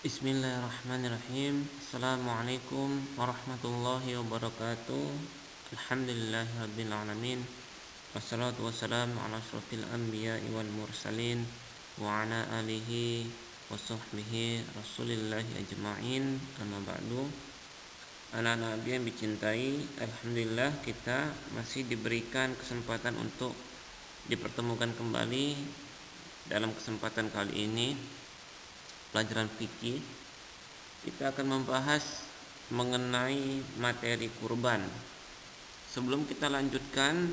Bismillahirrahmanirrahim. Assalamualaikum warahmatullahi wabarakatuh. Alhamdulillahirabbil alamin. Wassalatu wassalamu ala asyrofil anbiya'i wal mursalin wa ala alihi wa sahbihi rasulillahi ajma'in. Amma ba'du. Anak-anak yang dicintai, alhamdulillah kita masih diberikan kesempatan untuk dipertemukan kembali dalam kesempatan kali ini. Pelajaran fikih, kita akan membahas mengenai materi kurban. Sebelum kita lanjutkan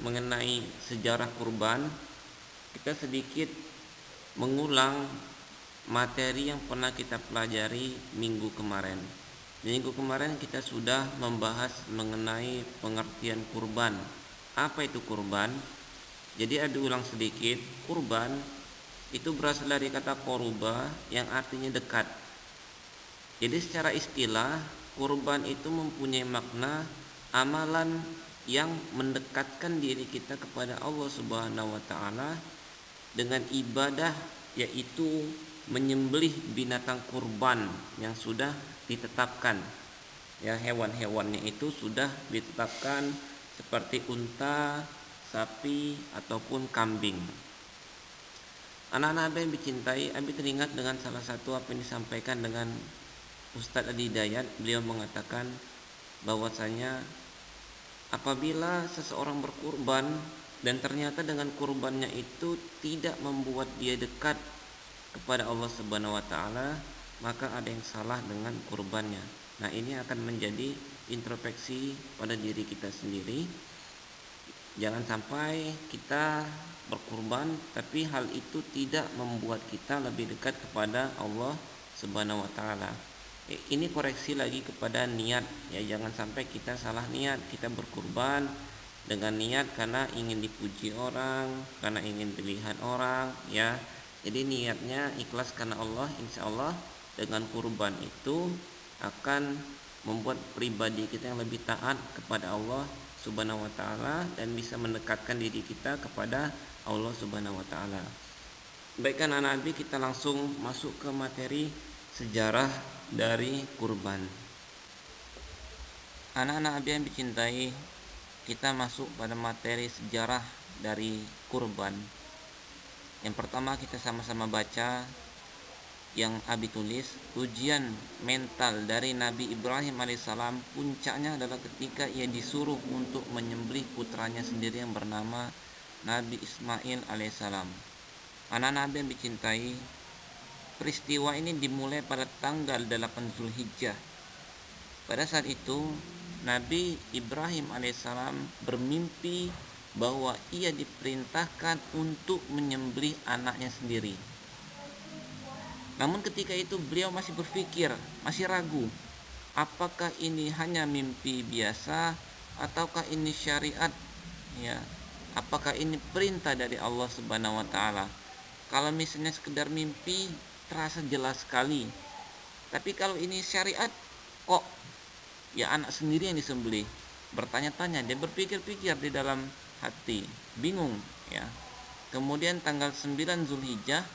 mengenai sejarah kurban, kita sedikit mengulang materi yang pernah kita pelajari minggu kemarin. Minggu kemarin kita sudah membahas mengenai pengertian kurban. Apa itu kurban? Jadi ada ulang sedikit, kurban itu berasal dari kata koruba yang artinya dekat. Jadi secara istilah, kurban itu mempunyai makna amalan yang mendekatkan diri kita kepada Allah Subhanahu wa taala dengan ibadah, yaitu menyembelih binatang kurban yang sudah ditetapkan. Ya, hewan-hewannya itu sudah ditetapkan seperti unta, sapi ataupun kambing. Anak-anak yang dicintai, Abi teringat dengan salah satu apa yang disampaikan dengan Ustadz Adi Hidayat. Beliau mengatakan bahwasanya apabila seseorang berkurban dan ternyata dengan kurbannya itu tidak membuat dia dekat kepada Allah Subhanahu wa taala, maka ada yang salah dengan kurbannya. Nah, ini akan menjadi introspeksi pada diri kita sendiri. Jangan sampai kita berkurban tapi hal itu tidak membuat kita lebih dekat kepada Allah Subhanahu wa taala. Ini koreksi lagi kepada niat, ya, jangan sampai kita salah niat. Kita berkurban dengan niat karena ingin dipuji orang, karena ingin dilihat orang, ya. Jadi niatnya ikhlas karena Allah, insya Allah dengan kurban itu akan membuat pribadi kita yang lebih taat kepada Allah Subhanahu wa taala dan bisa mendekatkan diri kita kepada Allah Subhanahu wa taala. Baik anak-anak, kita langsung masuk ke materi sejarah dari kurban. Anak-anak yang dicintai, kita masuk pada materi sejarah dari kurban. Yang pertama kita sama-sama baca yang Abi tulis. Ujian mental dari Nabi Ibrahim alaihissalam puncaknya adalah ketika ia disuruh untuk menyembelih putranya sendiri yang bernama Nabi Ismail alaihissalam. Anak-anak yang dicintai, peristiwa ini dimulai pada tanggal 8 Zulhijjah. Pada saat itu Nabi Ibrahim alaihissalam bermimpi bahwa ia diperintahkan untuk menyembelih anaknya sendiri. Namun ketika itu beliau masih berpikir, masih ragu, apakah ini hanya mimpi biasa ataukah ini syariat, ya? Apakah ini perintah dari Allah Subhanahu wa taala? Kalau misalnya sekedar mimpi terasa jelas sekali. Tapi kalau ini syariat, kok ya anak sendiri yang disembelih? Bertanya-tanya, dia berpikir-pikir di dalam hati, bingung, ya. Kemudian tanggal 9 Zulhijjah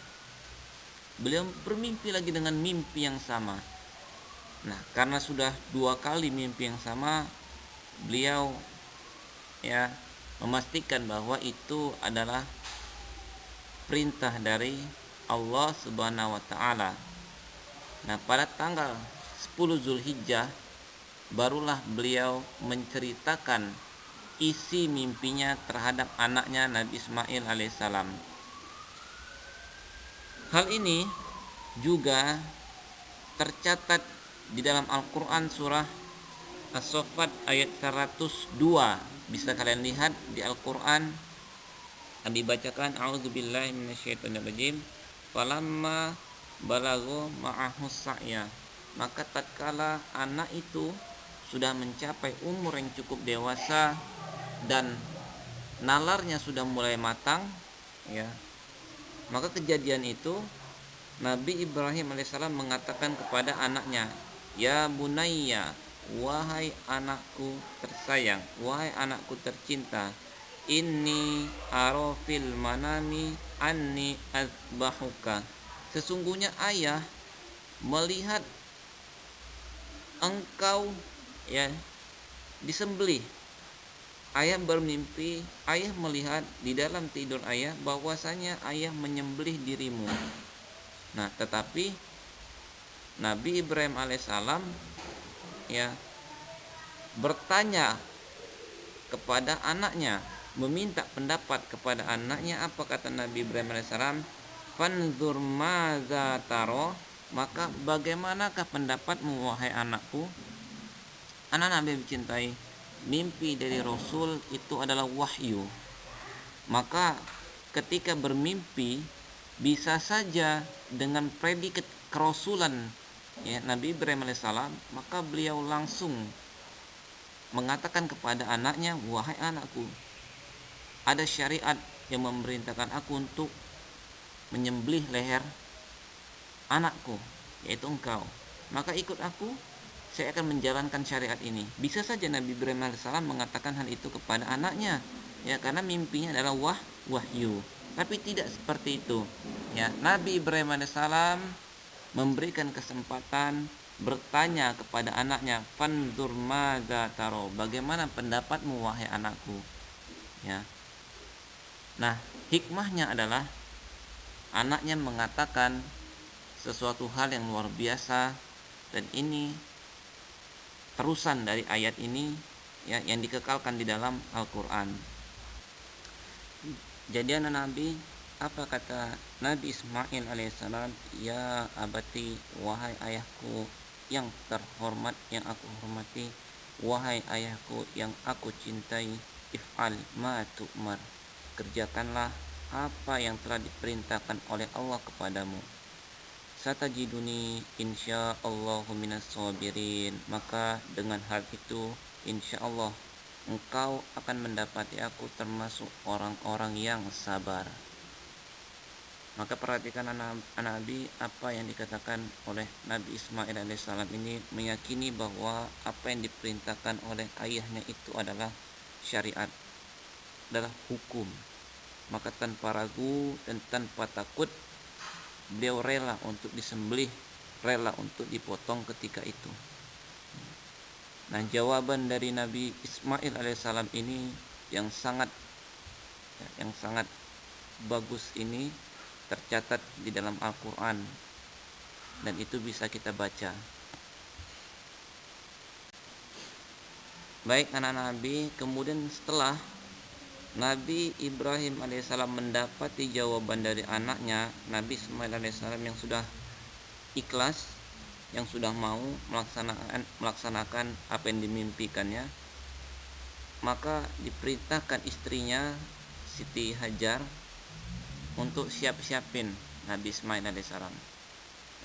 beliau bermimpi lagi dengan mimpi yang sama. Nah, karena sudah 2 kali mimpi yang sama, beliau ya memastikan bahwa itu adalah perintah dari Allah Subhanahu wa taala. Nah, pada tanggal 10 Zulhijjah barulah beliau menceritakan isi mimpinya terhadap anaknya Nabi Ismail alaihissalam. Hal ini juga tercatat di dalam Al-Quran surah As-Saffat ayat 102. Bisa kalian lihat di Al-Quran. Abi bacakan, a'udzubillahi minasyaitonirrajim. Falamma balagha ma'ahus sa'ya. Maka tatkala anak itu sudah mencapai umur yang cukup dewasa dan nalarnya sudah mulai matang, ya, maka kejadian itu Nabi Ibrahim alaihissalam mengatakan kepada anaknya, ya bunayya, wahai anakku tersayang, wahai anakku tercinta, inni arafil manami anni azbahuka. Sesungguhnya ayah melihat engkau ya disembelih. Ayah bermimpi, ayah melihat di dalam tidur ayah bahwasanya ayah menyembelih dirimu. Nah, tetapi Nabi Ibrahim alaihissalam ya bertanya kepada anaknya, meminta pendapat kepada anaknya. Apa kata Nabi Ibrahim alaihissalam? Fanzur madza taro, maka bagaimanakah pendapatmu wahai anakku? Anak Nabi mencintai, mimpi dari Rasul itu adalah wahyu. Maka ketika bermimpi bisa saja dengan predikat kerasulan ya Nabi Ibrahim alaihissalam, maka beliau langsung mengatakan kepada anaknya, wahai anakku, ada syariat yang memerintahkan aku untuk menyembelih leher anakku, yaitu engkau. Maka ikut aku, saya akan menjalankan syariat ini. Bisa saja Nabi Ibrahim alaihissalam mengatakan hal itu kepada anaknya, ya karena mimpinya adalah wahyu. Tapi tidak seperti itu. Ya, Nabi Ibrahim alaihissalam memberikan kesempatan bertanya kepada anaknya, fanzur madza taro, bagaimana pendapatmu wahai anakku. Ya. Nah, hikmahnya adalah anaknya mengatakan sesuatu hal yang luar biasa, dan ini terusan dari ayat ini ya yang dikekalkan di dalam Al-Qur'an. Jadi anak Nabi, apa kata Nabi Ismail alaihissalam? Ya abati, wahai ayahku yang terhormat, yang aku hormati, wahai ayahku yang aku cintai, if'al ma tu'mar, kerjakanlah apa yang telah diperintahkan oleh Allah kepadamu. Satajiduni insyaallahu minas sabirin, maka dengan hal itu insyaallah engkau akan mendapati aku termasuk orang-orang yang sabar. Maka perhatikan anak Nabi, apa yang dikatakan oleh Nabi Ismail alaihissalam ini meyakini bahwa apa yang diperintahkan oleh ayahnya itu adalah syariat, adalah hukum. Maka tanpa ragu dan tanpa takut beliau rela untuk disembelih, rela untuk dipotong ketika itu. Nah, jawaban dari Nabi Ismail alaihissalam ini yang sangat bagus ini tercatat di dalam Al-Quran, dan itu bisa kita baca. Baik anak Nabi, kemudian setelah Nabi Ibrahim alaihissalam mendapati jawaban dari anaknya, Nabi Ismail alaihissalam yang sudah ikhlas, yang sudah mau melaksanakan apa yang dimimpikannya, maka diperintahkan istrinya Siti Hajar untuk siap-siapin Nabi Ismail alaihissalam.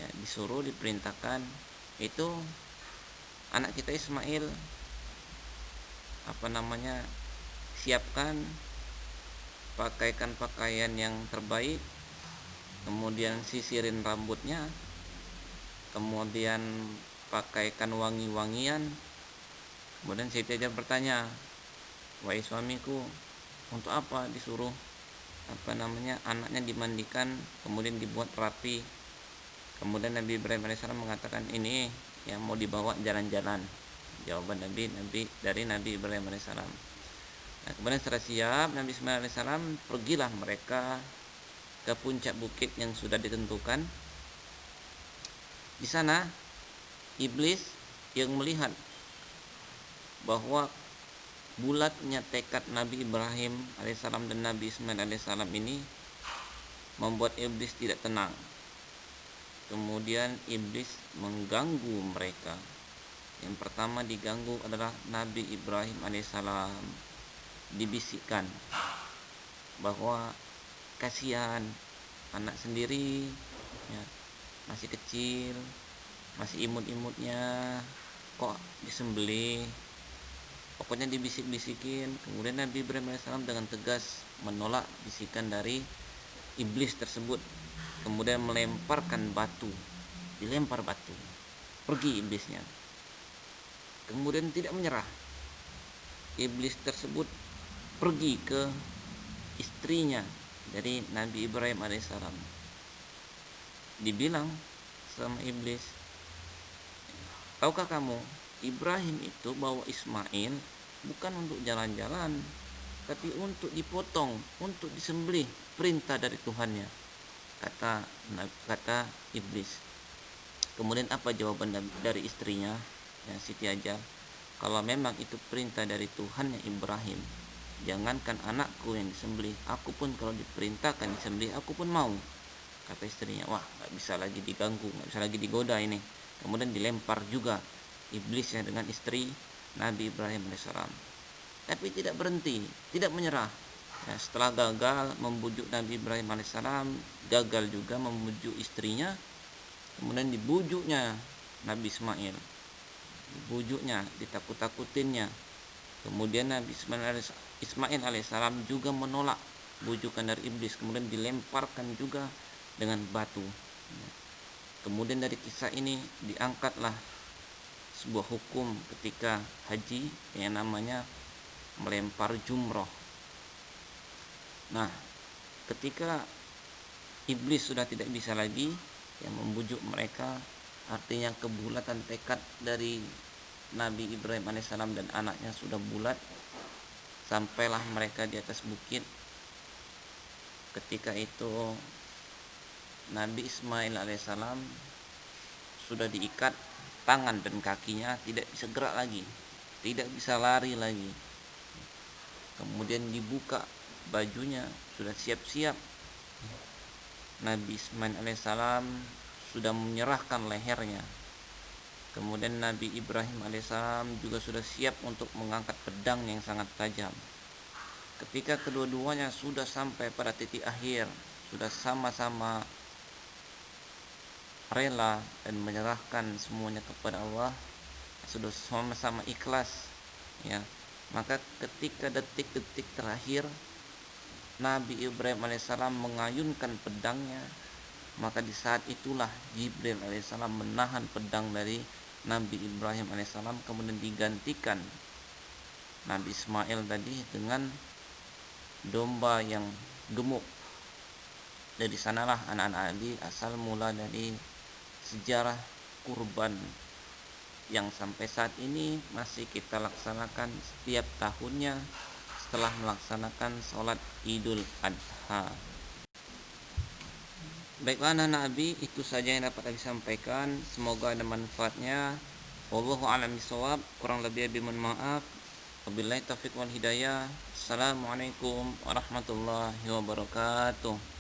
Ya, diperintahkan itu anak kita Ismail siapkan, pakaikan pakaian yang terbaik, kemudian sisirin rambutnya, kemudian pakaikan wangi-wangian. Kemudian Siti Hajar bertanya, wahai suamiku, untuk apa disuruh anaknya dimandikan kemudian dibuat rapi? Kemudian Nabi Ibrahim alaihissalam mengatakan, ini yang mau dibawa jalan-jalan. Jawaban dari Nabi Ibrahim alaihissalam. Nah, kemudian setelah siap, Nabi Ismail alaihissalam pergilah mereka ke puncak bukit yang sudah ditentukan. Di sana iblis yang melihat bahwa bulatnya tekad Nabi Ibrahim alaihissalam dan Nabi Ismail alaihissalam ini membuat iblis tidak tenang. Kemudian iblis mengganggu mereka. Yang pertama diganggu adalah Nabi Ibrahim alaihissalam. Dibisikkan bahwa kasihan anak sendiri ya, masih kecil, masih imut-imutnya, kok disembelih. Pokoknya dibisik-bisikin. Kemudian Nabi Ibrahim AS dengan tegas menolak bisikan dari iblis tersebut. Kemudian melemparkan batu. Dilempar batu. Pergi iblisnya. Kemudian tidak menyerah. Iblis tersebut pergi ke istrinya dari Nabi Ibrahim AS. Dibilang, sama iblis. Tahukah kamu, Ibrahim itu bawa Ismail bukan untuk jalan-jalan, tapi untuk dipotong, untuk disembelih, perintah dari Tuhannya, kata iblis. Kemudian apa jawaban dari istrinya, ya, Siti Hajar? Kalau memang itu perintah dari Tuhannya Ibrahim, jangankan anakku yang disembelih, aku pun kalau diperintahkan disembelih, aku pun mau, kata istrinya. Wah, nggak bisa lagi diganggu, nggak bisa lagi digoda ini. Kemudian dilempar juga iblisnya dengan istri Nabi Ibrahim alaihissalam. Tapi tidak berhenti, tidak menyerah. Ya, setelah gagal membujuk Nabi Ibrahim alaihissalam, gagal juga membujuk istrinya, kemudian dibujuknya Nabi Ismail, dibujuknya, ditakut-takutinnya. Kemudian Nabi Ismail alaihissalam juga menolak bujukan dari iblis, kemudian dilemparkan juga dengan batu. Kemudian dari kisah ini diangkatlah sebuah hukum ketika haji yang namanya melempar jumroh. Nah, ketika iblis sudah tidak bisa lagi yang membujuk mereka, artinya kebulatan tekad dari Nabi Ibrahim alaihissalam dan anaknya sudah bulat, sampailah mereka di atas bukit. Ketika itu Nabi Ismail alaihissalam sudah diikat tangan dan kakinya, tidak bisa gerak lagi, tidak bisa lari lagi. Kemudian dibuka bajunya, sudah siap-siap. Nabi Ismail alaihissalam sudah menyerahkan lehernya. Kemudian Nabi Ibrahim alaihissalam juga sudah siap untuk mengangkat pedang yang sangat tajam. Ketika kedua-duanya sudah sampai pada titik akhir, sudah sama-sama rela dan menyerahkan semuanya kepada Allah, sudah sama-sama ikhlas, ya, maka ketika detik-detik terakhir Nabi Ibrahim alaihissalam mengayunkan pedangnya, maka di saat itulah Jibril alaihissalam menahan pedang dari Nabi Ibrahim alaihissalam, kemudian digantikan Nabi Ismail tadi dengan domba yang gemuk. Dari sanalah anak-anak Ali asal mula dari sejarah kurban yang sampai saat ini masih kita laksanakan setiap tahunnya setelah melaksanakan sholat Idul Adha. Baiklah anak-anak Abi, itu saja yang dapat Abi sampaikan. Semoga ada manfaatnya. Wallahu a'lam bishawab. Kurang lebih Abi mohon maaf. Wabillahi taufiq wal hidayah. Assalamualaikum warahmatullahi wabarakatuh.